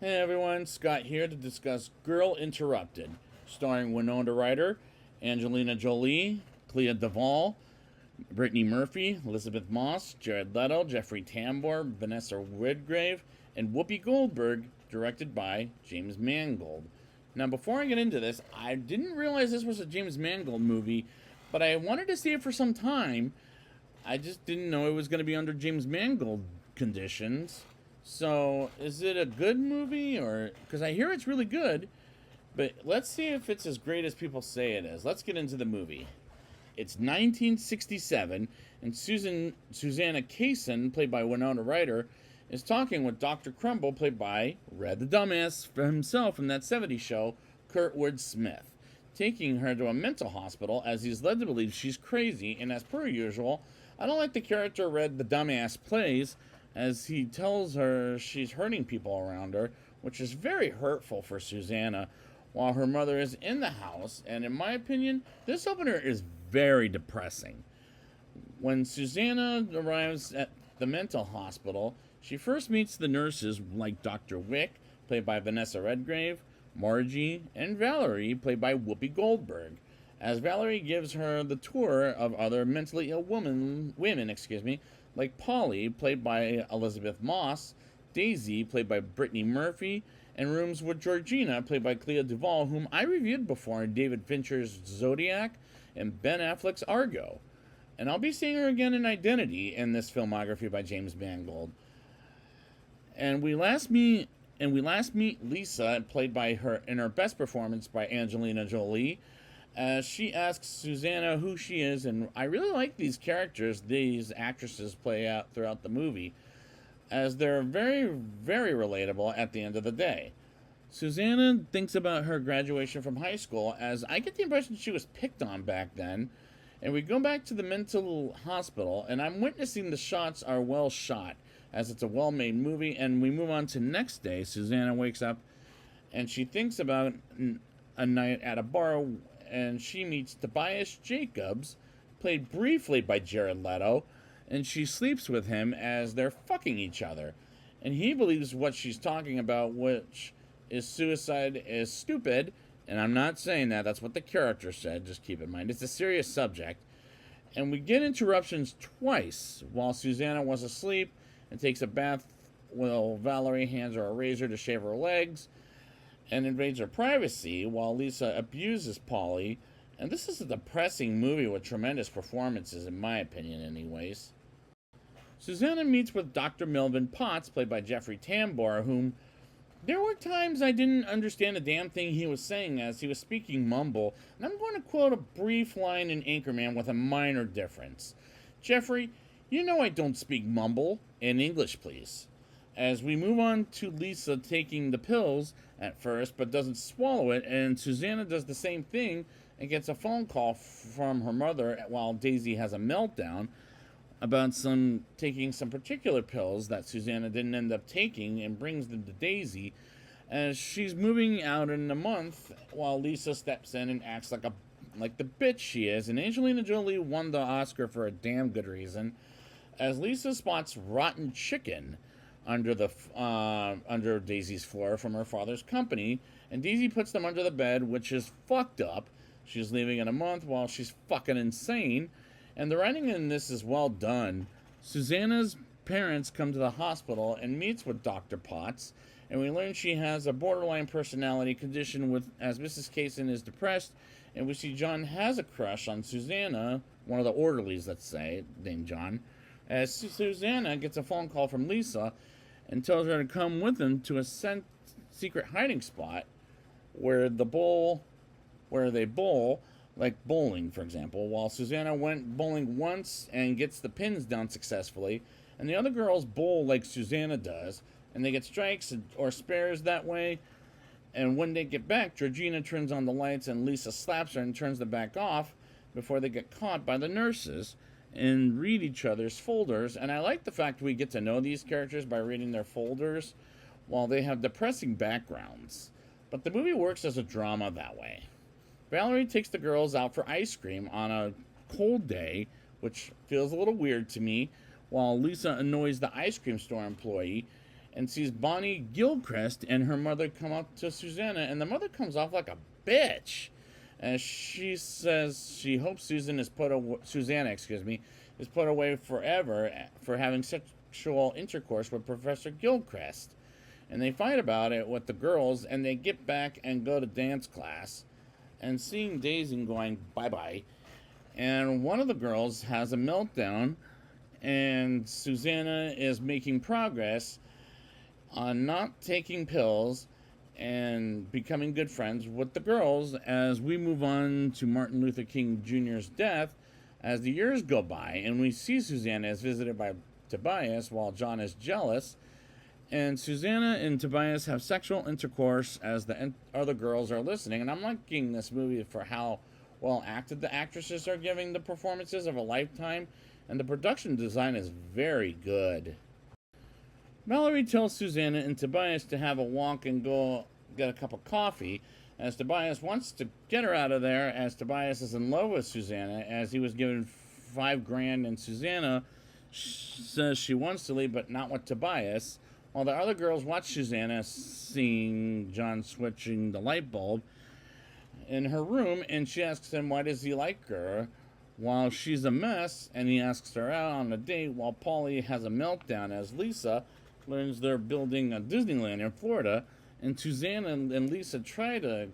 Hey everyone, Scott here to discuss Girl Interrupted, starring Winona Ryder, Angelina Jolie, Clea Duvall, Brittany Murphy, Elizabeth Moss, Jared Leto, Jeffrey Tambor, Vanessa Redgrave, and Whoopi Goldberg, directed by James Mangold. Now, before I get into this, I didn't realize this was a James Mangold movie, but I wanted to see it for some time. I just didn't know it was going to be under James Mangold conditions. So, is it a good movie or because I hear it's really good, but let's see if it's as great as people say it is. Let's get into the movie. It's 1967, and Susanna Kaysen, played by Winona Ryder, is talking with Dr. Crumble, played by Red the Dumbass for himself from that '70s show, Kurtwood Smith, taking her to a mental hospital as he's led to believe she's crazy. And as per usual, I don't like the character Red the Dumbass plays, as he tells her she's hurting people around her, which is very hurtful for Susanna, while her mother is in the house. And in my opinion, this opener is very depressing. When Susanna arrives at the mental hospital, she first meets the nurses like Dr. Wick, played by Vanessa Redgrave, Margie, and Valerie, played by Whoopi Goldberg, as Valerie gives her the tour of other mentally ill women, like Polly, played by Elizabeth Moss, Daisy, played by Brittany Murphy, and rooms with Georgina, played by Clea Duvall, whom I reviewed before in David Fincher's Zodiac and Ben Affleck's Argo. And I'll be seeing her again in Identity in this filmography by James Mangold. And we last meet Lisa, played by her in her best performance by Angelina Jolie, as she asks Susanna who she is. And I really like these characters these actresses play out throughout the movie, as they're very, very relatable at the end of the day. Susanna thinks about her graduation from high school, as I get the impression she was picked on back then. And we go back to the mental hospital, and I'm witnessing the shots are well shot, as it's a well made movie. And we move on to next day. Susanna wakes up and she thinks about a night at a bar, and she meets Tobias Jacobs, played briefly by Jared Leto, and she sleeps with him as they're fucking each other. And he believes what she's talking about, which is suicide, is stupid. And I'm not saying that, that's what the character said, just keep in mind. It's a serious subject. And we get interruptions twice while Susanna was asleep and takes a bath while Valerie hands her a razor to shave her legs and invades her privacy while Lisa abuses Polly. And this is a depressing movie with tremendous performances, in my opinion, anyways. Susanna meets with Dr. Melvin Potts, played by Jeffrey Tambor, whom there were times I didn't understand a damn thing he was saying as he was speaking mumble, and I'm going to quote a brief line in Anchorman with a minor difference. Jeffrey, you know I don't speak mumble. In English, please. As we move on to Lisa taking the pills at first, but doesn't swallow it, and Susanna does the same thing and gets a phone call from her mother while Daisy has a meltdown about taking some particular pills that Susanna didn't end up taking, and brings them to Daisy as she's moving out in a month, while Lisa steps in and acts like the bitch she is. And Angelina Jolie won the Oscar for a damn good reason, as Lisa spots rotten chicken under Daisy's floor from her father's company, and Daisy puts them under the bed, which is fucked up. She's leaving in a month while she's fucking insane. And the writing in this is well done. Susanna's parents come to the hospital and meets with Dr. Potts, and we learn she has a borderline personality condition as Mrs. Kaysen is depressed, and we see John has a crush on Susanna, one of the orderlies, let's say, named John, as Susanna gets a phone call from Lisa and tells her to come with him to a secret hiding spot where they bowl, like bowling, for example, while Susanna went bowling once and gets the pins down successfully, and the other girls bowl like Susanna does, and they get strikes or spares that way. And when they get back, Georgina turns on the lights and Lisa slaps her and turns them back off before they get caught by the nurses and read each other's folders. And I like the fact we get to know these characters by reading their folders while they have depressing backgrounds. But the movie works as a drama that way. Valerie takes the girls out for ice cream on a cold day, which feels a little weird to me, while Lisa annoys the ice cream store employee and sees Bonnie Gilchrist and her mother come up to Susanna, and the mother comes off like a bitch. As she says she hopes Susanna, is put away forever for having sexual intercourse with Professor Gilchrist. And they fight about it with the girls, and they get back and go to dance class. And seeing Daisy going bye-bye, and one of the girls has a meltdown, and Susanna is making progress on not taking pills and becoming good friends with the girls as we move on to Martin Luther King Jr.'s death as the years go by, and we see Susanna is visited by Tobias while John is jealous, and Susanna and Tobias have sexual intercourse as the other girls are listening. And I'm liking this movie for how well acted the actresses are giving the performances of a lifetime, and the production design is very good. Valerie tells Susanna and Tobias to have a walk and go get a cup of coffee, as Tobias wants to get her out of there, as Tobias is in love with Susanna, as he was given $5,000, and Susanna says she wants to leave but not with Tobias, while the other girls watch Susanna seeing John switching the light bulb in her room, and she asks him why does he like her while she's a mess, and he asks her out on a date while Polly has a meltdown as Lisa learns they're building a Disneyland in Florida, and Susanna and Lisa try to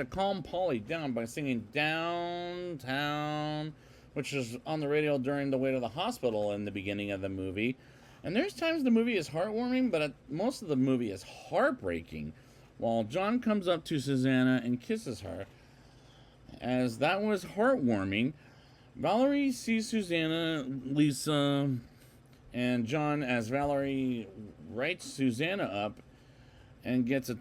calm Polly down by singing Downtown, which is on the radio during the way to the hospital in the beginning of the movie. And there's times the movie is heartwarming, but most of the movie is heartbreaking, while John comes up to Susanna and kisses her. As that was heartwarming, Valerie sees Susanna, Lisa, and John as Valerie writes Susanna up and gets a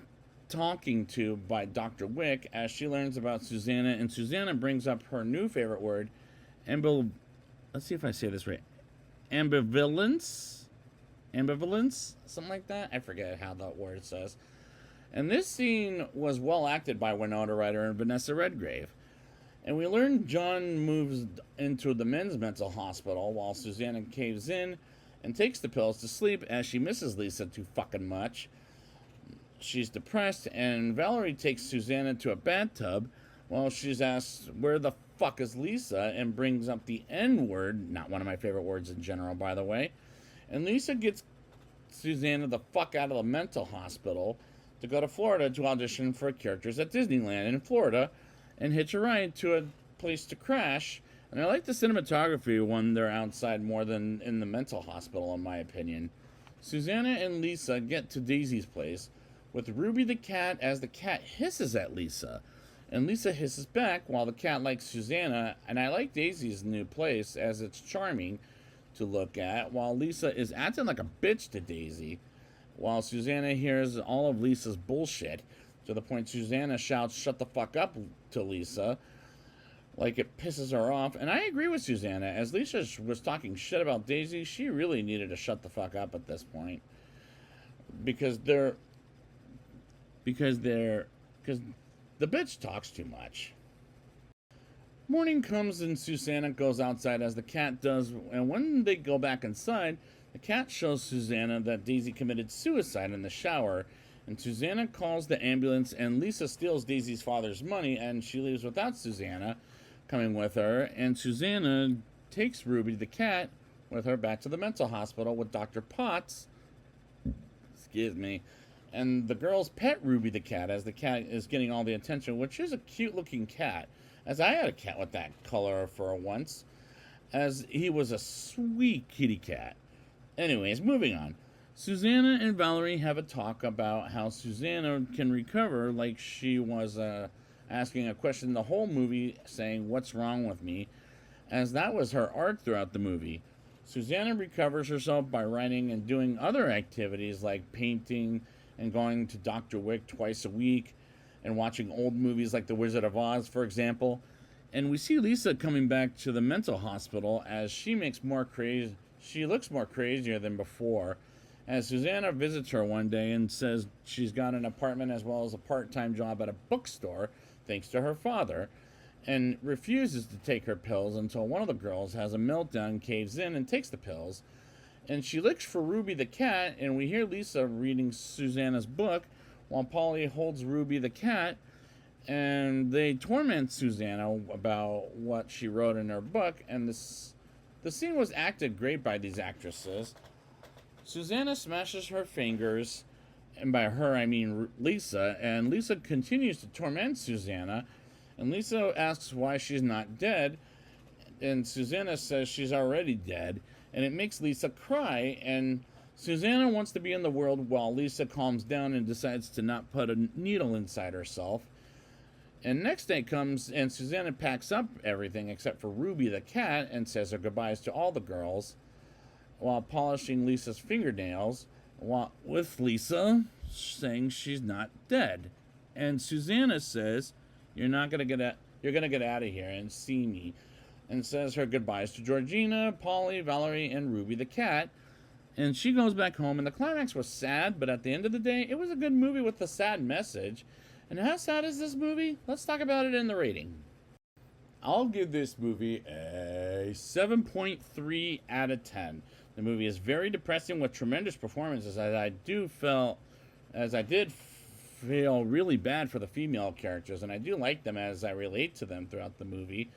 talking to by Dr. Wick as she learns about Susanna, and Susanna brings up her new favorite word, let's see if I say this right, ambivalence, something like that. I forget how that word says. And this scene was well acted by Winona Ryder and Vanessa Redgrave. And we learn John moves into the men's mental hospital while Susanna caves in and takes the pills to sleep as she misses Lisa too fucking much. She's depressed, and Valerie takes Susanna to a bathtub while she's asked where the fuck is Lisa, and brings up the N-word, not one of my favorite words in general, by the way. And Lisa gets Susanna the fuck out of the mental hospital to go to Florida to audition for characters at Disneyland in Florida and hitch a ride to a place to crash. And I like the cinematography when they're outside more than in the mental hospital, in my opinion. Susanna and Lisa get to Daisy's place with Ruby the cat as the cat hisses at Lisa. And Lisa hisses back while the cat likes Susanna. And I like Daisy's new place as it's charming to look at, while Lisa is acting like a bitch to Daisy, while Susanna hears all of Lisa's bullshit, to the point Susanna shouts, "Shut the fuck up," to Lisa, like it pisses her off. And I agree with Susanna, as Lisa was talking shit about Daisy, she really needed to shut the fuck up at this point. Because the bitch talks too much. Morning comes and Susanna goes outside as the cat does, and when they go back inside, the cat shows Susanna that Daisy committed suicide in the shower, and Susanna calls the ambulance, and Lisa steals Daisy's father's money, and she leaves without Susanna coming with her, and Susanna takes Ruby the cat with her back to the mental hospital with Dr. Potts, and the girls pet Ruby the cat as the cat is getting all the attention, which is a cute looking cat, as I had a cat with that color for once, as he was a sweet kitty cat. Anyways, moving on. Susanna and Valerie have a talk about how Susanna can recover, like she was asking a question the whole movie, saying, "What's wrong with me?" as that was her arc throughout the movie. Susanna recovers herself by writing and doing other activities like painting and going to Dr. Wick twice a week and watching old movies like The Wizard of Oz, for example. And we see Lisa coming back to the mental hospital as she looks more crazier than before, as Susanna visits her one day and says she's got an apartment as well as a part-time job at a bookstore thanks to her father, and refuses to take her pills until one of the girls has a meltdown, caves in, and takes the pills. And she looks for Ruby the cat, and we hear Lisa reading Susanna's book while Polly holds Ruby the cat, and they torment Susanna about what she wrote in her book. And the scene was acted great by these actresses. Susanna smashes her fingers, and by her I mean Lisa, and Lisa continues to torment Susanna, and Lisa asks why she's not dead, and Susanna says she's already dead, and it makes Lisa cry, and Susanna wants to be in the world while Lisa calms down and decides to not put a needle inside herself. And next day comes, and Susanna packs up everything except for Ruby the cat and says her goodbyes to all the girls while polishing Lisa's fingernails, with Lisa saying she's not dead. And Susanna says, you're gonna get out of here and see me, and says her goodbyes to Georgina, Polly, Valerie, and Ruby the cat. And she goes back home, and the climax was sad, but at the end of the day, it was a good movie with a sad message. And how sad is this movie? Let's talk about it in the rating. I'll give this movie a 7.3 out of 10. The movie is very depressing with tremendous performances, as I did feel really bad for the female characters, and I do like them as I relate to them throughout the movie.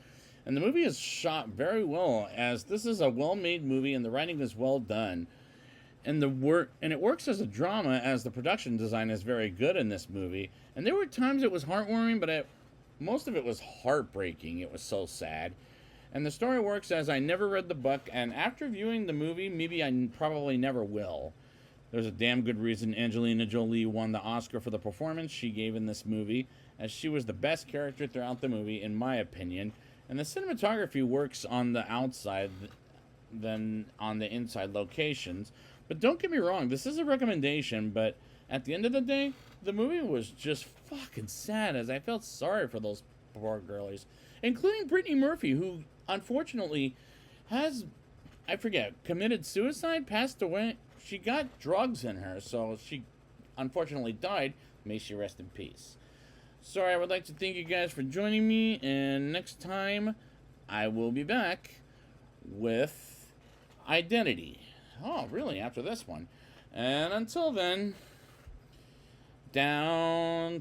And the movie is shot very well, as this is a well-made movie and the writing is well done. And it works as a drama, as the production design is very good in this movie. And there were times it was heartwarming, but most of it was heartbreaking. It was so sad. And the story works as I never read the book, and after viewing the movie, maybe I probably never will. There's a damn good reason Angelina Jolie won the Oscar for the performance she gave in this movie, as she was the best character throughout the movie, in my opinion. And the cinematography works on the outside than on the inside locations. But don't get me wrong, this is a recommendation, but at the end of the day, the movie was just fucking sad, as I felt sorry for those poor girlies. Including Brittany Murphy, who unfortunately has, I forget, committed suicide, passed away. She got drugs in her, so she unfortunately died. May she rest in peace. Sorry, I would like to thank you guys for joining me, and next time I will be back with Identity. Oh, really? After this one. And until then, downtown.